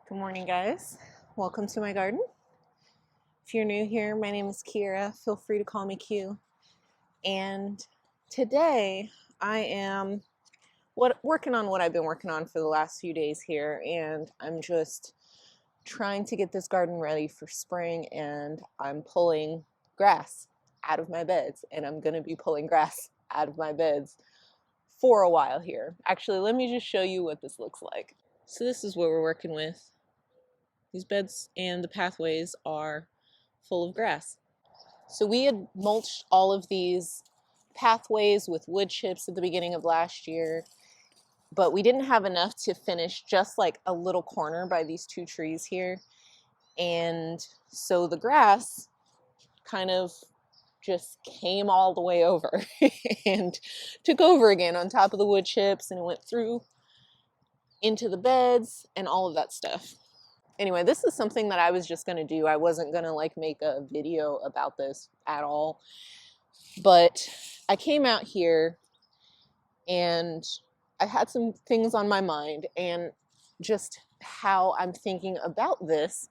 Good morning, guys. Welcome to my garden. If you're new here, my name is Kira. Feel free to call me Q. And today I am working on what I've been working on for the last few days here, and I'm just trying to get this garden ready for spring, and I'm pulling grass out of my beds, and I'm going to be pulling grass out of my beds for a while here. Actually, let me just show you what this looks like. So this is what we're working with. These beds and the pathways are full of grass. So we had mulched all of these pathways with wood chips at the beginning of last year, but we didn't have enough to finish just like a little corner by these two trees here. And so the grass kind of just came all the way over and took over again on top of the wood chips, and it went through into the beds and all of that stuff. Anyway, this is something that I was just going to do. I wasn't going to like make a video about this at all. But I came out here and I had some things on my mind and just how I'm thinking about this.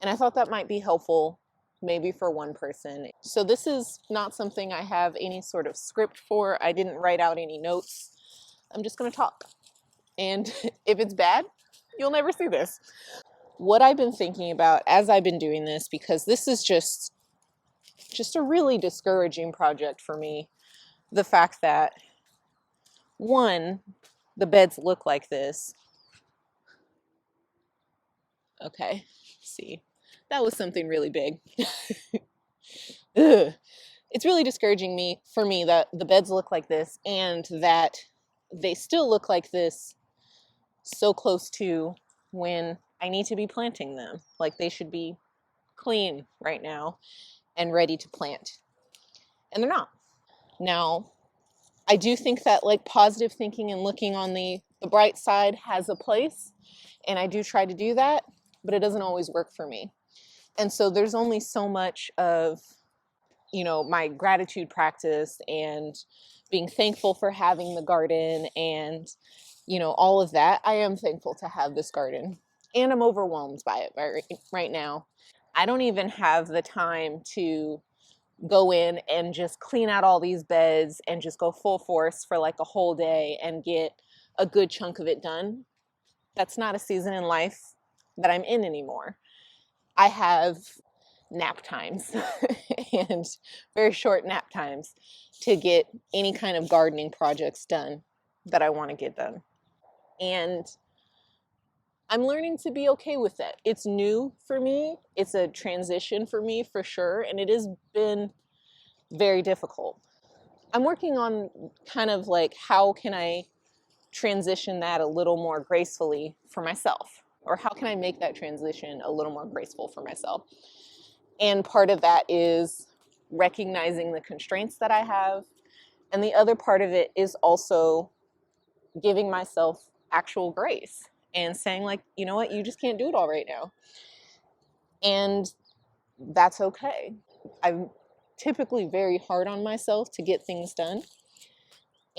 And I thought that might be helpful maybe for one person. So this is not something I have any sort of script for. I didn't write out any notes. I'm just going to talk. And if it's bad, you'll never see this. What I've been thinking about as I've been doing this, because this is just a really discouraging project for me, the fact that one, the beds look like this. Okay, see, that was something really big. Ugh. It's really discouraging for me that the beds look like this and that they still look like this so close to when I need to be planting them. Like they should be clean right now and ready to plant. And they're not. Now, I do think that like positive thinking and looking on the bright side has a place, and I do try to do that, but it doesn't always work for me. And so there's only so much of, my gratitude practice and being thankful for having the garden and, all of that. I am thankful to have this garden, and I'm overwhelmed by it right now. I don't even have the time to go in and just clean out all these beds and just go full force for like a whole day and get a good chunk of it done. That's not a season in life that I'm in anymore. I have nap times and very short nap times to get any kind of gardening projects done that I want to get done. And I'm learning to be okay with that. It's new for me. It's a transition for me for sure. And it has been very difficult. I'm working on kind of like how can I transition that a little more gracefully for myself, or how can I make that transition a little more graceful for myself. And part of that is recognizing the constraints that I have, and the other part of it is also giving myself actual grace and saying like, you know what, you just can't do it all right now, and that's okay. I'm typically very hard on myself to get things done,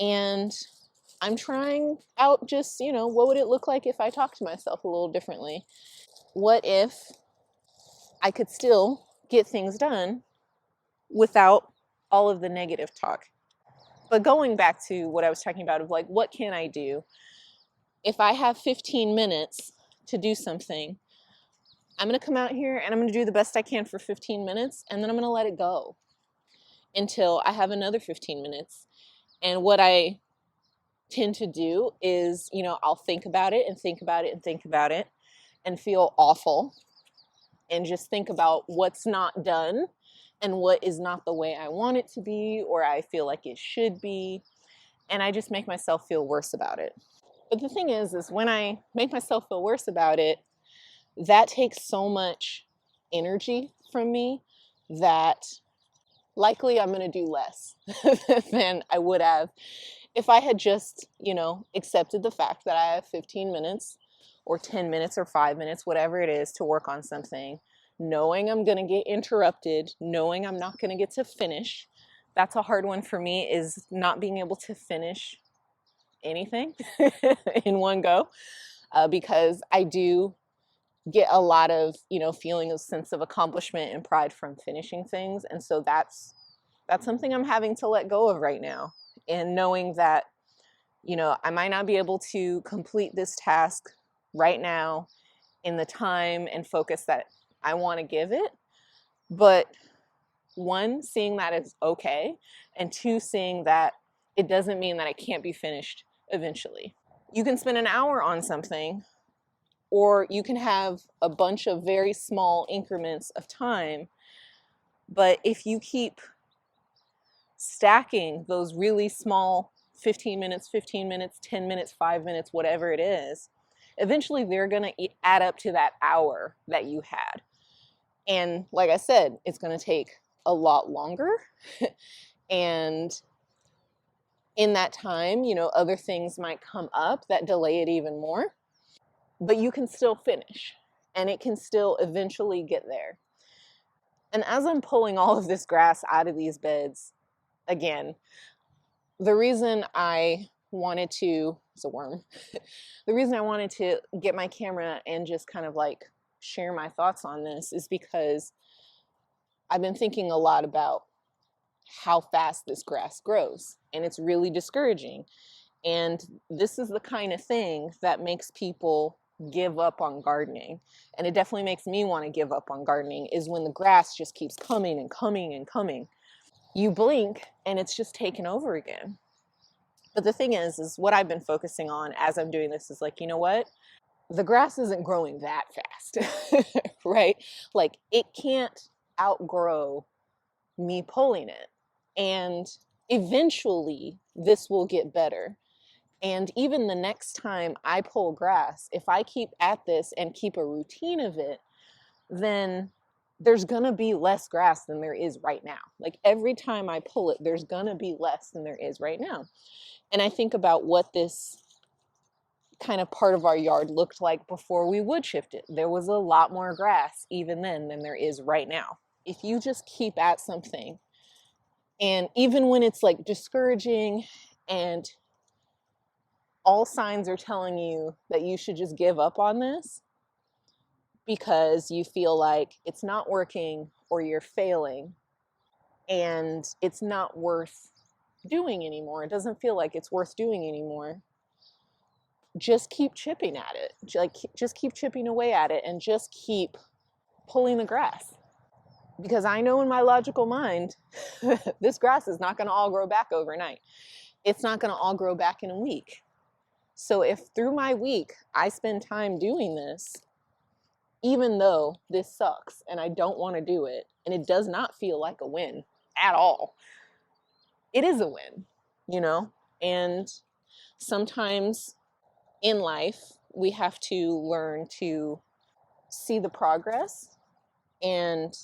and I'm trying out just, what would it look like if I talked to myself a little differently? What if I could still get things done without all of the negative talk? But going back to what I was talking about of like, what can I do? If I have 15 minutes to do something, I'm going to come out here and I'm going to do the best I can for 15 minutes, and then I'm going to let it go until I have another 15 minutes. And what I tend to do is, I'll think about it and think about it and think about it and feel awful and just think about what's not done and what is not the way I want it to be or I feel like it should be. And I just make myself feel worse about it. But the thing is when I make myself feel worse about it, that takes so much energy from me that likely I'm going to do less than I would have if I had just, accepted the fact that I have 15 minutes or 10 minutes or 5 minutes, whatever it is, to work on something, knowing I'm going to get interrupted, knowing I'm not going to get to finish. That's a hard one for me, is not being able to finish anything in one go, because I do get a lot of, you know, feeling a sense of accomplishment and pride from finishing things. And so that's something I'm having to let go of right now. And knowing that, you know, I might not be able to complete this task right now in the time and focus that I want to give it. But one, seeing that it's okay, and two, seeing that it doesn't mean that it can't be finished eventually. You can spend an hour on something, or you can have a bunch of very small increments of time. But if you keep stacking those really small 15 minutes, 15 minutes, 10 minutes, 5 minutes, whatever it is, eventually they're going to add up to that hour that you had. And like I said, it's going to take a lot longer. And in that time, you know, other things might come up that delay it even more. But you can still finish, and it can still eventually get there. And as I'm pulling all of this grass out of these beds, again, the reason I wanted to, it's a worm, the reason I wanted to get my camera and just kind of like share my thoughts on this is because I've been thinking a lot about how fast this grass grows, and it's really discouraging. And this is the kind of thing that makes people give up on gardening. And it definitely makes me want to give up on gardening, is when the grass just keeps coming and coming and coming. You blink and it's just taken over again. But the thing is what I've been focusing on as I'm doing this is like, you know what? The grass isn't growing that fast, right? Like it can't outgrow me pulling it. And eventually this will get better. And even the next time I pull grass, if I keep at this and keep a routine of it, then there's gonna be less grass than there is right now. Like every time I pull it, there's gonna be less than there is right now. And I think about what this kind of part of our yard looked like before we wood chipped it. There was a lot more grass even then than there is right now. If you just keep at something, and even when it's like discouraging and all signs are telling you that you should just give up on this because you feel like it's not working or you're failing and it's not worth doing anymore. It doesn't feel like it's worth doing anymore. Just keep chipping at it. Like just keep chipping away at it and just keep pulling the grass. Because I know in my logical mind, this grass is not going to all grow back overnight. It's not going to all grow back in a week. So if through my week I spend time doing this, even though this sucks and I don't want to do it, and it does not feel like a win at all, it is a win, you know? And sometimes in life, we have to learn to see the progress and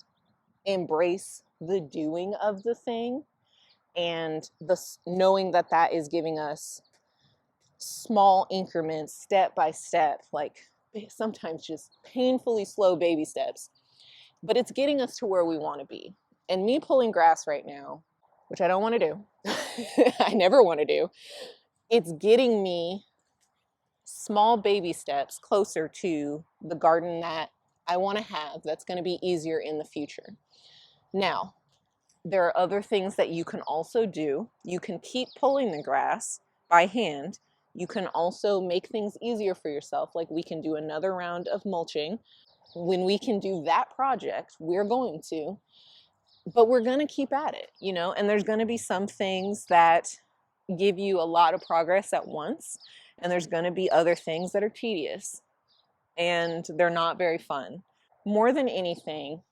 embrace the doing of the thing, and the knowing that that is giving us small increments, step by step, like sometimes just painfully slow baby steps, but it's getting us to where we want to be. And me pulling grass right now, which I don't want to do, I never want to do, it's getting me small baby steps closer to the garden that I want to have that's going to be easier in the future. Now, there are other things that you can also do. You can keep pulling the grass by hand. You can also make things easier for yourself, like we can do another round of mulching. When we can do that project, we're going to, but we're going to keep at it, you know, and there's going to be some things that give you a lot of progress at once, and there's going to be other things that are tedious and they're not very fun. More than anything,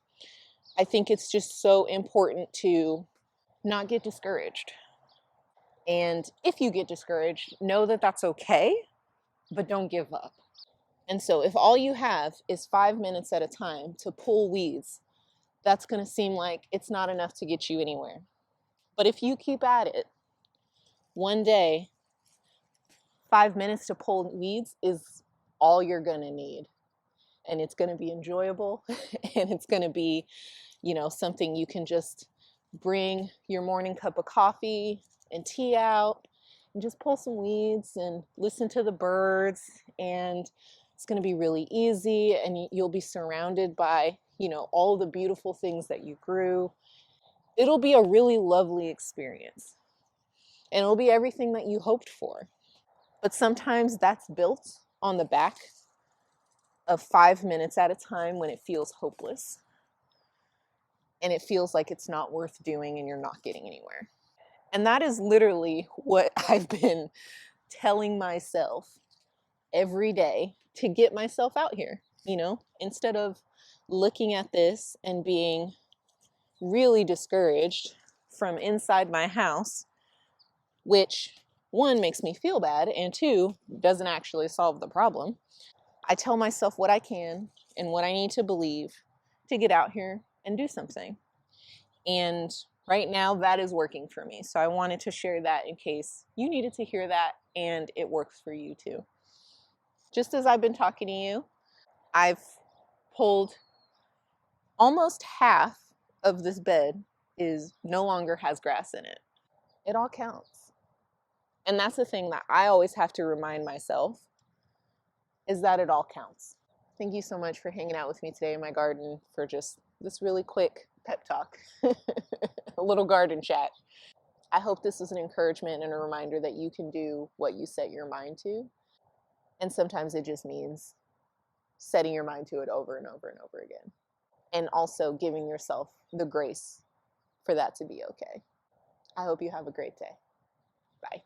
I think it's just so important to not get discouraged. And if you get discouraged, know that that's okay, but don't give up. And so if all you have is 5 minutes at a time to pull weeds, that's going to seem like it's not enough to get you anywhere. But if you keep at it, one day, 5 minutes to pull weeds is all you're going to need. And it's going to be enjoyable and it's going to be, you know, something you can just bring your morning cup of coffee and tea out and just pull some weeds and listen to the birds and It's going to be really easy, and you'll be surrounded by, you know, all the beautiful things that you grew. It'll be a really lovely experience, and it'll be everything that you hoped for. But sometimes that's built on the back of 5 minutes at a time when it feels hopeless and it feels like it's not worth doing and you're not getting anywhere. And that is literally what I've been telling myself every day to get myself out here. You know, instead of looking at this and being really discouraged from inside my house, which one makes me feel bad and two doesn't actually solve the problem, I tell myself what I can and what I need to believe to get out here and do something. And right now that is working for me. So I wanted to share that in case you needed to hear that and it works for you too. Just as I've been talking to you, I've pulled almost half of this bed is no longer has grass in it. It all counts. And that's the thing that I always have to remind myself, is that it all counts. Thank you so much for hanging out with me today in my garden for just this really quick pep talk, a little garden chat. I hope this is an encouragement and a reminder that you can do what you set your mind to. And sometimes it just means setting your mind to it over and over and over again. And also giving yourself the grace for that to be okay. I hope you have a great day. Bye.